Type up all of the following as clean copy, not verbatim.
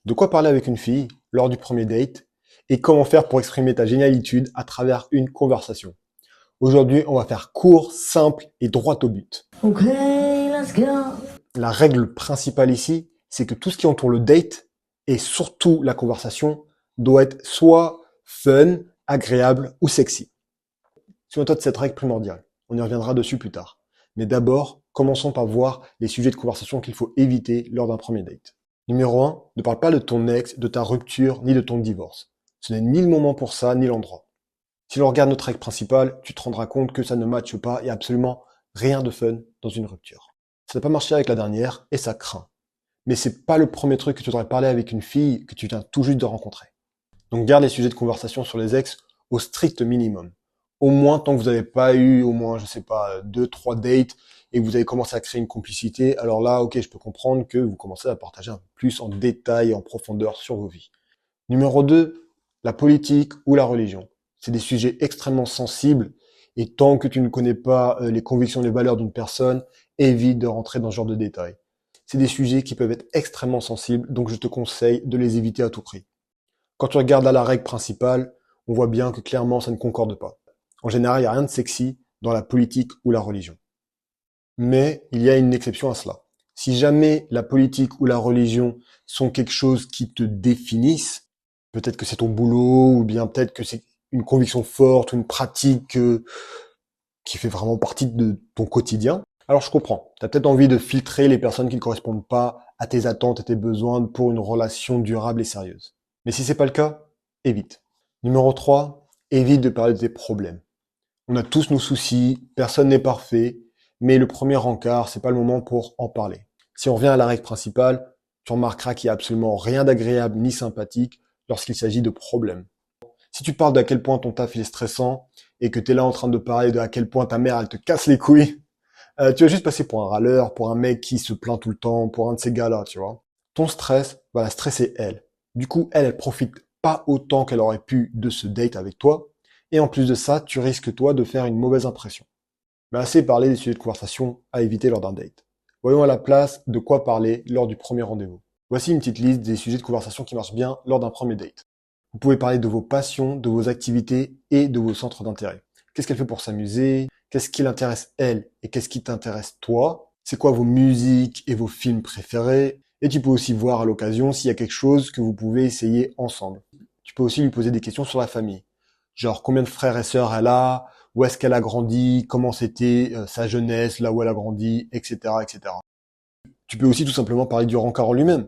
De quoi parler avec une fille lors du premier date et comment faire pour exprimer ta génialitude à travers une conversation. Aujourd'hui, on va faire court, simple et droit au but. Okay, let's go. La règle principale ici, c'est que tout ce qui entoure le date et surtout la conversation doit être soit fun, agréable ou sexy. Souviens-toi de cette règle primordiale. On y reviendra dessus plus tard. Mais d'abord, commençons par voir les sujets de conversation qu'il faut éviter lors d'un premier date. Numéro 1, ne parle pas de ton ex, de ta rupture, ni de ton divorce. Ce n'est ni le moment pour ça, ni l'endroit. Si l'on regarde notre règle principale, tu te rendras compte que ça ne matche pas et absolument rien de fun dans une rupture. Ça n'a pas marché avec la dernière et ça craint. Mais c'est pas le premier truc que tu devrais parler avec une fille que tu viens tout juste de rencontrer. Donc garde les sujets de conversation sur les ex au strict minimum. Au moins tant que vous n'avez pas eu au moins, je sais pas, 2-3 dates et que vous avez commencé à créer une complicité, alors là, ok, je peux comprendre que vous commencez à partager un peu plus en détail et en profondeur sur vos vies. Numéro 2, la politique ou la religion. C'est des sujets extrêmement sensibles et tant que tu ne connais pas les convictions et les valeurs d'une personne, évite de rentrer dans ce genre de détails. C'est des sujets qui peuvent être extrêmement sensibles, donc je te conseille de les éviter à tout prix. Quand tu regardes à la règle principale, on voit bien que clairement ça ne concorde pas. En général, il n'y a rien de sexy dans la politique ou la religion. Mais il y a une exception à cela. Si jamais la politique ou la religion sont quelque chose qui te définissent, peut-être que c'est ton boulot, ou bien peut-être que c'est une conviction forte, ou une pratique qui fait vraiment partie de ton quotidien, alors je comprends. Tu as peut-être envie de filtrer les personnes qui ne correspondent pas à tes attentes et tes besoins pour une relation durable et sérieuse. Mais si c'est pas le cas, évite. Numéro 3, évite de parler de tes problèmes. On a tous nos soucis, personne n'est parfait, mais le premier encart, c'est pas le moment pour en parler. Si on revient à la règle principale, tu remarqueras qu'il n'y a absolument rien d'agréable ni sympathique lorsqu'il s'agit de problèmes. Si tu parles d'à quel point ton taf il est stressant et que tu es là en train de parler de à quel point ta mère elle te casse les couilles, tu vas juste passer pour un râleur, pour un mec qui se plaint tout le temps, pour un de ces gars-là, tu vois. Ton stress va la stresser elle. Du coup, elle profite pas autant qu'elle aurait pu de ce date avec toi. Et en plus de ça, tu risques toi de faire une mauvaise impression. Mais assez parlé des sujets de conversation à éviter lors d'un date. Voyons à la place de quoi parler lors du premier rendez-vous. Voici une petite liste des sujets de conversation qui marchent bien lors d'un premier date. Vous pouvez parler de vos passions, de vos activités et de vos centres d'intérêt. Qu'est-ce qu'elle fait pour s'amuser? Qu'est-ce qui l'intéresse elle? Et qu'est-ce qui t'intéresse toi? C'est quoi vos musiques et vos films préférés? Et tu peux aussi voir à l'occasion s'il y a quelque chose que vous pouvez essayer ensemble. Tu peux aussi lui poser des questions sur la famille. Genre combien de frères et sœurs elle a? Où est-ce qu'elle a grandi? Comment c'était sa jeunesse, là où elle a grandi, etc., etc. Tu peux aussi tout simplement parler du rencard en lui-même.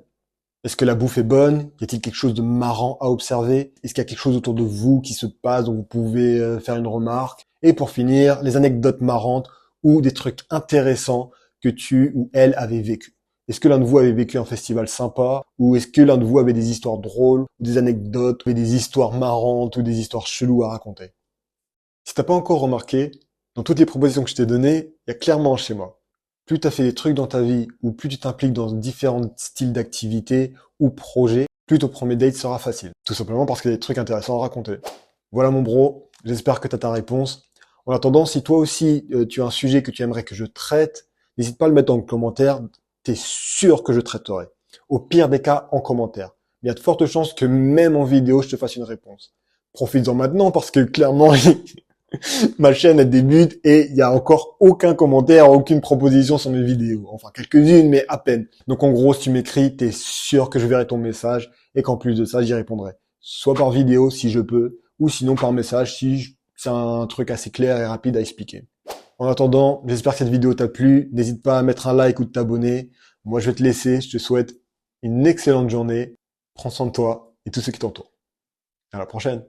Est-ce que la bouffe est bonne? Y a-t-il quelque chose de marrant à observer? Est-ce qu'il y a quelque chose autour de vous qui se passe dont vous pouvez faire une remarque? Et pour finir, les anecdotes marrantes ou des trucs intéressants que tu ou elle avez vécu. Est-ce que l'un de vous avait vécu un festival sympa? Ou est-ce que l'un de vous avait des histoires drôles, ou des anecdotes, ou des histoires marrantes, ou des histoires cheloues à raconter? Si t'as pas encore remarqué, dans toutes les propositions que je t'ai données, il y a clairement un schéma. Plus tu as fait des trucs dans ta vie, ou plus tu t'impliques dans différents styles d'activités ou projets, plus ton premier date sera facile. Tout simplement parce qu'il y a des trucs intéressants à raconter. Voilà mon bro, j'espère que tu as ta réponse. En attendant, si toi aussi tu as un sujet que tu aimerais que je traite, n'hésite pas à le mettre dans le commentaire, t'es sûr que je traiterai. Au pire des cas, en commentaire. Il y a de fortes chances que même en vidéo, je te fasse une réponse. Profites-en maintenant parce que clairement, ma chaîne elle débute et il n'y a encore aucun commentaire, aucune proposition sur mes vidéos. Enfin, quelques-unes, mais à peine. Donc en gros, si tu m'écris, t'es sûr que je verrai ton message et qu'en plus de ça, j'y répondrai. Soit par vidéo si je peux, ou sinon par message si c'est un truc assez clair et rapide à expliquer. En attendant, j'espère que cette vidéo t'a plu. N'hésite pas à mettre un like ou de t'abonner. Moi, je vais te laisser. Je te souhaite une excellente journée. Prends soin de toi et tous ceux qui t'entourent. À la prochaine.